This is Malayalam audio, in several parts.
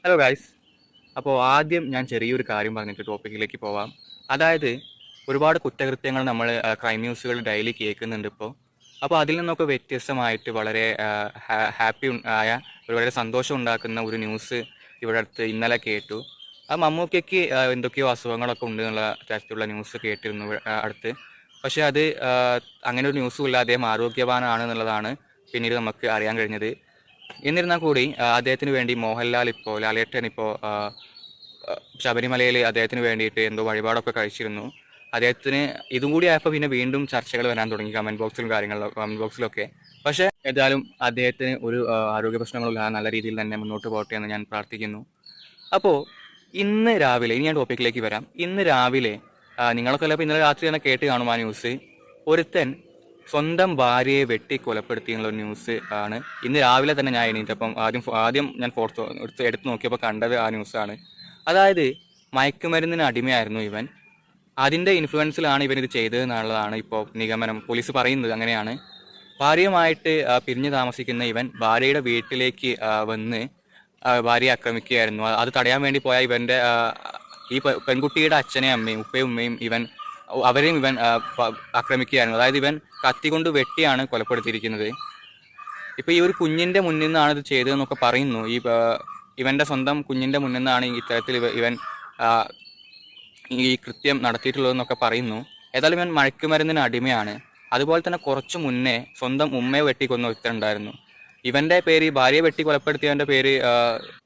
Hello guys. അപ്പോൾ ആദ്യം ഞാൻ ചെറിയൊരു കാര്യം പറഞ്ഞിട്ട് ടോപ്പിക്കിലേക്ക് പോവാം. അതായത് ഒരുപാട് കുറ്റകൃത്യങ്ങൾ നമ്മൾ ക്രൈം ന്യൂസുകൾ ഡെയിലി കേൾക്കുന്നുണ്ട് ഇപ്പോൾ. അപ്പോൾ അതിൽ നിന്നൊക്കെ വ്യത്യസ്തമായിട്ട് വളരെ ഹാപ്പി ആയ വളരെ സന്തോഷം ഉണ്ടാക്കുന്ന ഒരു ന്യൂസ് ഇവിടെ അടുത്ത് ഇന്നലെ കേട്ടു. ആ മമ്മൂക്കയ്ക്ക് എന്തൊക്കെയോ അസുഖങ്ങളൊക്കെ ഉണ്ട് എന്നുള്ള തരത്തിലുള്ള ന്യൂസ് കേട്ടിരുന്നു അടുത്ത്. പക്ഷേ അത് അങ്ങനെ ഒരു ന്യൂസും ഇല്ല, അദ്ദേഹം ആരോഗ്യവാനാണ് എന്നുള്ളതാണ് പിന്നീട് നമുക്ക് അറിയാൻ കഴിഞ്ഞത്. എന്നിരുന്നാൽ കൂടി അദ്ദേഹത്തിന് വേണ്ടി മോഹൻലാൽ ഇപ്പോൾ ലാലേട്ടൻ ഇപ്പോൾ ശബരിമലയിൽ അദ്ദേഹത്തിന് വേണ്ടിയിട്ട് എന്തോ വഴിപാടൊക്കെ കഴിച്ചിരുന്നു. അദ്ദേഹത്തിന് ഇതും കൂടി ആയപ്പോൾ പിന്നെ വീണ്ടും ചർച്ചകൾ വരാൻ തുടങ്ങി കമന്റ് ബോക്സിലൊക്കെ. പക്ഷേ ഏതായാലും അദ്ദേഹത്തിന് ഒരു ആരോഗ്യ പ്രശ്നങ്ങളില്ലാതെ നല്ല രീതിയിൽ തന്നെ മുന്നോട്ട് പോകട്ടെ എന്ന് ഞാൻ പ്രാർത്ഥിക്കുന്നു. അപ്പോൾ ഇന്ന് രാവിലെ ഇനി ഞാൻ ടോപ്പിക്കിലേക്ക് വരാം. ഇന്ന് രാവിലെ നിങ്ങളൊക്കെ ചിലപ്പോൾ ഇന്നലെ രാത്രി തന്നെ കേട്ട് കാണും ആ ന്യൂസ്. ഒരുത്തൻ സ്വന്തം ഭാര്യയെ വെട്ടി കൊലപ്പെടുത്തിയുള്ള ഒരു ന്യൂസ് ആണ്. ഇന്ന് രാവിലെ തന്നെ ഞാൻ എണീറ്റപ്പം ആദ്യം ഞാൻ ഫോട്ടോ എടുത്ത് നോക്കിയപ്പോൾ കണ്ടത് ആ ന്യൂസാണ്. അതായത് മയക്കുമരുന്നിന് അടിമയായിരുന്നു ഇവൻ. അതിൻ്റെ ഇൻഫ്ലുവൻസിലാണ് ഇവൻ ഇത് ചെയ്തത് എന്നുള്ളതാണ് ഇപ്പോൾ നിഗമനം. പോലീസ് പറയുന്നത് അങ്ങനെയാണ്. ഭാര്യയുമായിട്ട് പിരിഞ്ഞു താമസിക്കുന്ന ഇവൻ ഭാര്യയുടെ വീട്ടിലേക്ക് വന്ന് ഭാര്യയെ ആക്രമിക്കുകയായിരുന്നു. അത് തടയാൻ വേണ്ടി പോയ ഇവൻ്റെ ഈ പെൺകുട്ടിയുടെ അച്ഛനെയും അമ്മയും ഉപ്പയും ഉമ്മയും അവരെയും ഇവൻ ആക്രമിക്കുകയായിരുന്നു. അതായത് ഇവൻ കത്തി കൊണ്ട് വെട്ടിയാണ് കൊലപ്പെടുത്തിയിരിക്കുന്നത്. ഇപ്പൊ ഈ ഒരു കുഞ്ഞിന്റെ മുന്നിൽ നിന്നാണ് ഇത് ചെയ്തതെന്നൊക്കെ പറയുന്നു. ഇവന്റെ സ്വന്തം കുഞ്ഞിന്റെ മുന്നിൽ നിന്നാണ് ഇത്തരത്തിൽ ഇവൻ ഈ കൃത്യം നടത്തിയിട്ടുള്ളതെന്നൊക്കെ പറയുന്നു. ഏതായാലും ഇവൻ മയക്കുമരുന്നിന് അടിമയാണ്. അതുപോലെ തന്നെ കുറച്ചു മുന്നേ സ്വന്തം ഉമ്മയെ വെട്ടിക്കൊന്ന ഒരുത്തനുണ്ടായിരുന്നു. ഇവന്റെ പേര്, ഭാര്യയെ വെട്ടി കൊലപ്പെടുത്തിയവന്റെ പേര്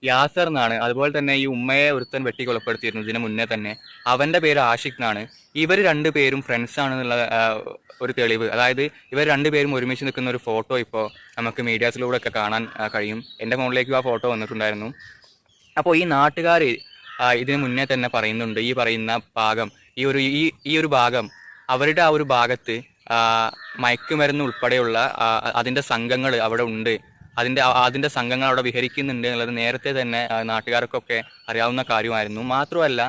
യാസർ എന്നാണ്. അതുപോലെ തന്നെ ഈ ഉമ്മയെ ഒരുത്തൻ വെട്ടി കൊലപ്പെടുത്തിയിരുന്നു ഇതിന് മുന്നേ തന്നെ. അവന്റെ പേര് ആഷിഖ് എന്നാണ്. ഇവർ രണ്ടുപേരും ഫ്രണ്ട്സ് ആണെന്നുള്ള ഒരു തെളിവ്, അതായത് ഇവർ രണ്ടുപേരും ഒരുമിച്ച് നിൽക്കുന്ന ഒരു ഫോട്ടോ ഇപ്പോൾ നമുക്ക് മീഡിയാസിലൂടെ ഒക്കെ കാണാൻ കഴിയും. എൻ്റെ ഫോണിലേക്കും ആ ഫോട്ടോ വന്നിട്ടുണ്ടായിരുന്നു. അപ്പോൾ ഈ നാട്ടുകാർ ഇതിന് മുന്നേ തന്നെ പറയുന്നുണ്ട്, ഈ പറയുന്ന ഭാഗം, ഈ ഒരു ഭാഗം, അവരുടെ ആ ഒരു ഭാഗത്ത് മയക്കുമരുന്ന് ഉൾപ്പെടെയുള്ള അതിൻ്റെ സംഘങ്ങൾ അവിടെ ഉണ്ട്, അതിൻ്റെ സംഘങ്ങൾ അവിടെ വിഹരിക്കുന്നുണ്ട് എന്നുള്ളത് നേരത്തെ തന്നെ നാട്ടുകാർക്കൊക്കെ അറിയാവുന്ന കാര്യമായിരുന്നു. മാത്രമല്ല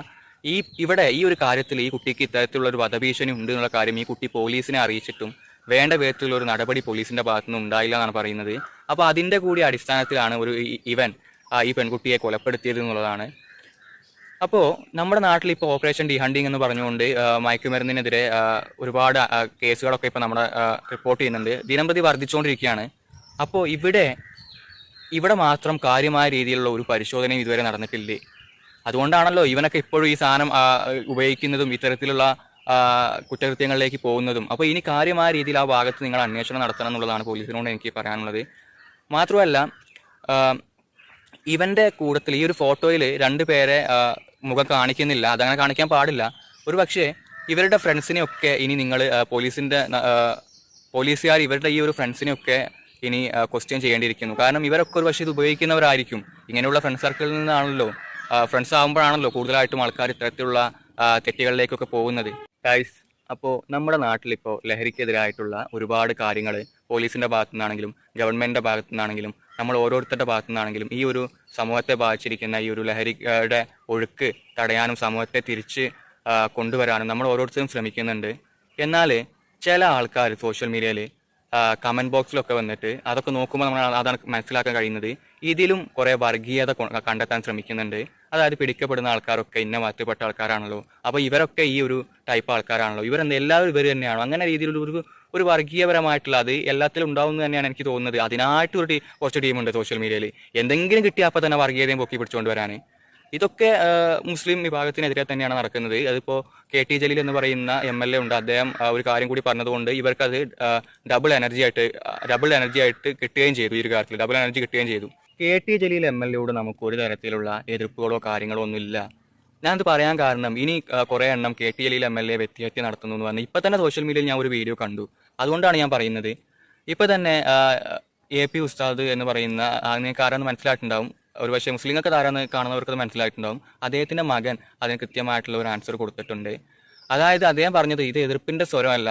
ഇവിടെ ഈ ഒരു കാര്യത്തിൽ ഈ കുട്ടിക്ക് ഇത്തരത്തിലുള്ള ഒരു വധഭീഷണി ഉണ്ട് എന്നുള്ള കാര്യം ഈ കുട്ടി പോലീസിനെ അറിയിച്ചിട്ടും വേണ്ട വിധത്തിലുള്ള ഒരു നടപടി പോലീസിന്റെ ഭാഗത്തുനിന്ന് ഉണ്ടായില്ല എന്നാണ് പറയുന്നത്. അപ്പോൾ അതിൻ്റെ കൂടി അടിസ്ഥാനത്തിലാണ് ഇവൻ ഈ പെൺകുട്ടിയെ കൊലപ്പെടുത്തിയത് എന്നുള്ളതാണ്. അപ്പോൾ നമ്മുടെ നാട്ടിൽ ഇപ്പോൾ ഓപ്പറേഷൻ ഡി ഹണ്ടിങ് എന്ന് പറഞ്ഞുകൊണ്ട് മയക്കുമരുന്നിനെതിരെ ഒരുപാട് കേസുകളൊക്കെ ഇപ്പോൾ നമ്മുടെ റിപ്പോർട്ട് ചെയ്യുന്നുണ്ട്. ദിനംപ്രതി വർദ്ധിച്ചുകൊണ്ടിരിക്കുകയാണ്. അപ്പോൾ ഇവിടെ മാത്രം കാര്യമായ രീതിയിലുള്ള ഒരു പരിശോധനയും ഇതുവരെ നടന്നിട്ടില്ലേ. അതുകൊണ്ടാണല്ലോ ഇവനൊക്കെ ഇപ്പോഴും ഈ സാധനം ഉപയോഗിക്കുന്നതും ഇത്തരത്തിലുള്ള കുറ്റകൃത്യങ്ങളിലേക്ക് പോകുന്നതും. അപ്പോൾ ഇനി കാര്യമായ രീതിയിൽ ആ ഭാഗത്ത് നിങ്ങൾ അന്വേഷണം നടത്തണം എന്നുള്ളതാണ് പോലീസിനോട് എനിക്ക് പറയാനുള്ളത്. മാത്രമല്ല ഇവന്റെ കൂട്ടത്തിൽ ഈ ഒരു ഫോട്ടോയിൽ രണ്ടുപേരെ മുഖം കാണിക്കുന്നില്ല. അതങ്ങനെ കാണിക്കാൻ പാടില്ല. ഒരു പക്ഷേ ഇവരുടെ ഫ്രണ്ട്സിനെയൊക്കെ ഇനി നിങ്ങൾ പോലീസുകാർ ഇവരുടെ ഈ ഒരു ഫ്രണ്ട്സിനെയൊക്കെ ഇനി ക്വസ്റ്റ്യൻ ചെയ്യേണ്ടിയിരിക്കുന്നു. കാരണം ഇവരൊക്കെ ഒരു പക്ഷേ ഇത് ഉപയോഗിക്കുന്നവരായിരിക്കും. ഇങ്ങനെയുള്ള ഫ്രണ്ട് സർക്കിളിൽ നിന്നാണല്ലോ, ഫ്രണ്ട്സ് ആകുമ്പോഴാണല്ലോ കൂടുതലായിട്ടും ആൾക്കാർ ഇത്തരത്തിലുള്ള തെറ്റുകളിലേക്കൊക്കെ പോകുന്നത്. ഗൈസ്, അപ്പോൾ നമ്മുടെ നാട്ടിലിപ്പോൾ ലഹരിക്കെതിരായിട്ടുള്ള ഒരുപാട് കാര്യങ്ങൾ പോലീസിൻ്റെ ഭാഗത്തു നിന്നാണെങ്കിലും ഗവൺമെൻറ്റിൻ്റെ ഭാഗത്തു നിന്നാണെങ്കിലും നമ്മൾ ഓരോരുത്തരുടെ ഭാഗത്തു നിന്നാണെങ്കിലും ഈ ഒരു സമൂഹത്തെ ബാധിച്ചിരിക്കുന്ന ഈ ഒരു ലഹരിയുടെ ഒഴുക്ക് തടയാനും സമൂഹത്തെ തിരിച്ച് കൊണ്ടുവരാനും നമ്മൾ ഓരോരുത്തരും ശ്രമിക്കുന്നുണ്ട്. എന്നാൽ ചില ആൾക്കാർ സോഷ്യൽ മീഡിയയിൽ കമൻറ്റ് ബോക്സിലൊക്കെ വന്നിട്ട് അതൊക്കെ നോക്കുമ്പോൾ നമ്മൾ അതാണ് മനസ്സിലാക്കാൻ കഴിയുന്നത്, ഇതിലും കുറേ വർഗീയത കണ്ടെത്താൻ ശ്രമിക്കുന്നുണ്ട്. അതായത് പിടിക്കപ്പെടുന്ന ആൾക്കാരൊക്കെ ഇന്ന മതത്തിൽപ്പെട്ട ആൾക്കാരാണല്ലോ, അപ്പോൾ ഇവരൊക്കെ ഈ ഒരു ടൈപ്പ് ആൾക്കാരാണല്ലോ, എല്ലാവരും ഇവർ തന്നെയാണോ, അങ്ങനെ രീതിയിലുള്ള ഒരു വർഗീയപരമായിട്ടുള്ള അത് എല്ലാത്തിലും ഉണ്ടാവുമെന്ന് തന്നെയാണ് എനിക്ക് തോന്നുന്നത്. അതിനായിട്ട് കുറച്ച് ടീമുണ്ട് സോഷ്യൽ മീഡിയയിൽ, എന്തെങ്കിലും കിട്ടിയാൽ അപ്പോൾ തന്നെ വർഗീയതയും പൊക്കി പിടിച്ചുകൊണ്ട് വരാൻ. ഇതൊക്കെ മുസ്ലിം വിഭാഗത്തിനെതിരെ തന്നെയാണ് നടക്കുന്നത്. അതിപ്പോൾ KT ജലീൽ എന്ന് പറയുന്ന MLA ഉണ്ട്. അദ്ദേഹം ഒരു കാര്യം കൂടി പറഞ്ഞതുകൊണ്ട് ഇവർക്കത് ഡബിൾ എനർജി ആയിട്ട് കിട്ടുകയും ചെയ്തു. ഈ ഒരു കാര്യത്തിൽ ഡബിൾ എനർജി കിട്ടുകയും ചെയ്തു. KT ജലീൽ MLA നമുക്ക് ഒരു തരത്തിലുള്ള എതിർപ്പുകളോ കാര്യങ്ങളോ ഒന്നുമില്ല. ഞാനത് പറയാൻ കാരണം, ഇനി കുറേ എണ്ണം KT ജലീൽ MLA വ്യക്തിഹത്യ നടത്തുന്നു എന്ന് പറഞ്ഞാൽ ഇപ്പം തന്നെ സോഷ്യൽ മീഡിയയിൽ ഞാൻ ഒരു വീഡിയോ കണ്ടു. അതുകൊണ്ടാണ് ഞാൻ പറയുന്നത്. ഇപ്പം തന്നെ AP ഉസ്താദ് എന്ന് പറയുന്ന നിങ്ങൾക്ക് ആരാന്ന് മനസ്സിലായിട്ടുണ്ടാവും. ഒരു പക്ഷേ മുസ്ലിങ്ങൾക്ക് താരാന്ന് കാണുന്നവർക്ക് മനസ്സിലായിട്ടുണ്ടാവും. അദ്ദേഹത്തിൻ്റെ മകൻ അതിന് കൃത്യമായിട്ടുള്ള ഒരു ആൻസർ കൊടുത്തിട്ടുണ്ട്. അതായത് അദ്ദേഹം പറഞ്ഞത് ഇത് എതിർപ്പിൻ്റെ സ്വരമല്ല,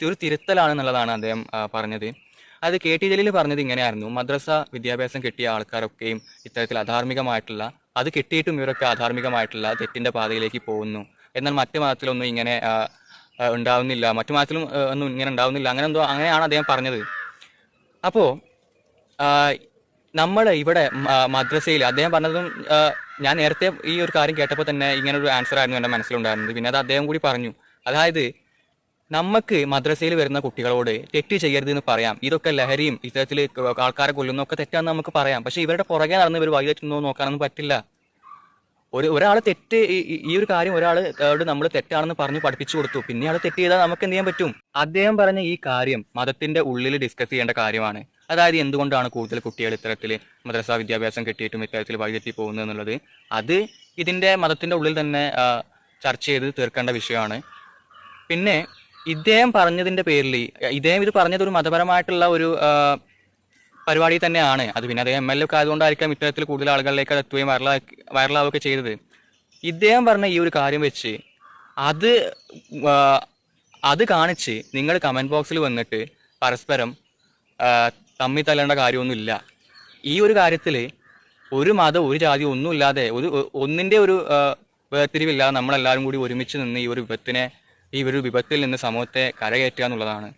ഒരു തിരുത്തലാണെന്നുള്ളതാണ് അദ്ദേഹം പറഞ്ഞത്. അത് KT ജലീൽ പറഞ്ഞത് ഇങ്ങനെയായിരുന്നു: മദ്രസ വിദ്യാഭ്യാസം കിട്ടിയ ആൾക്കാരൊക്കെയും ഇത്തരത്തിൽ അധാർമികമായിട്ടുള്ള, അത് കിട്ടിയിട്ടും ഇവരൊക്കെ അധാർമികമായിട്ടുള്ള തെറ്റിൻ്റെ പാതയിലേക്ക് പോകുന്നു. എന്നാൽ മറ്റു മതത്തിലൊന്നും ഇങ്ങനെ ഉണ്ടാവുന്നില്ല, മറ്റു മതത്തിലും ഒന്നും ഇങ്ങനെ ഉണ്ടാവുന്നില്ല, അങ്ങനെയാണ് അദ്ദേഹം പറഞ്ഞത്. അപ്പോൾ നമ്മൾ ഇവിടെ മദ്രസയിൽ അദ്ദേഹം പറഞ്ഞതും ഞാൻ നേരത്തെ ഈ ഒരു കാര്യം കേട്ടപ്പോൾ തന്നെ ഇങ്ങനെ ഒരു ആൻസർ ആയിരുന്നു എൻ്റെ മനസ്സിലുണ്ടായിരുന്നത്. പിന്നെ അത് അദ്ദേഹം കൂടി പറഞ്ഞു. അതായത് നമുക്ക് മദ്രസയിൽ വരുന്ന കുട്ടികളോട് തെറ്റ് ചെയ്യരുത് എന്ന് പറയാം, ഇതൊക്കെ ലഹരിയും ഇത്തരത്തിൽ ആൾക്കാരെ കൊല്ലുന്നൊക്കെ തെറ്റാന്ന് നമുക്ക് പറയാം. പക്ഷെ ഇവരുടെ പുറകെ നടന്ന് ഇവർ വഴി തെറ്റുന്നോ നോക്കാനൊന്നും പറ്റില്ല. ഒരാൾ തെറ്റ് ഈ ഒരു കാര്യം ഒരാളോട് നമ്മൾ തെറ്റാണെന്ന് പറഞ്ഞ് പഠിപ്പിച്ചു കൊടുത്തു, പിന്നെ ആൾ തെറ്റ് ചെയ്താൽ നമുക്ക് എന്ത് ചെയ്യാൻ പറ്റും? അദ്ദേഹം പറഞ്ഞ ഈ കാര്യം മതത്തിന്റെ ഉള്ളിൽ ഡിസ്കസ് ചെയ്യേണ്ട കാര്യമാണ്. അതായത് എന്തുകൊണ്ടാണ് കൂടുതൽ കുട്ടികൾ ഇത്തരത്തിൽ മദ്രസ വിദ്യാഭ്യാസം കിട്ടിയിട്ടും ഇത്തരത്തിൽ വഴിതെറ്റി പോകുന്നത് എന്നുള്ളത്, അത് ഇതിന്റെ മതത്തിന്റെ ഉള്ളിൽ തന്നെ ചർച്ച ചെയ്ത് തീർക്കേണ്ട വിഷയമാണ്. പിന്നെ ഇദ്ദേഹം പറഞ്ഞതിന്റെ പേരിൽ ഇദ്ദേഹം ഇത് പറഞ്ഞത് ഒരു മതപരമായിട്ടുള്ള ഒരു പരിപാടി തന്നെയാണ് അത്. പിന്നെ അദ്ദേഹം MLA ഒക്കെ ആയതുകൊണ്ടായിരിക്കാം ഇത്തരത്തിൽ കൂടുതൽ ആളുകളിലേക്ക് അത് എത്തുകയും വൈറലാവുകയൊക്കെ ചെയ്തത്. ഇദ്ദേഹം പറഞ്ഞ ഈ ഒരു കാര്യം വെച്ച് അത് അത് കാണിച്ച് നിങ്ങൾ കമന്റ് ബോക്സിൽ വന്നിട്ട് പരസ്പരം തമ്മിൽ തല്ലേണ്ട കാര്യമൊന്നുമില്ല. ഈ ഒരു കാര്യത്തിൽ ഒരു മതം ഒരു ജാതി ഒന്നുമില്ലാതെ ഒന്നിൻ്റെ ഒരു വേർതിരിവില്ലാതെ നമ്മളെല്ലാവരും കൂടി ഒരുമിച്ച് നിന്ന് ഈ ഒരു വിപത്തിൽ നിന്ന് സമൂഹത്തെ കരകയറ്റുക എന്നുള്ളതാണ്.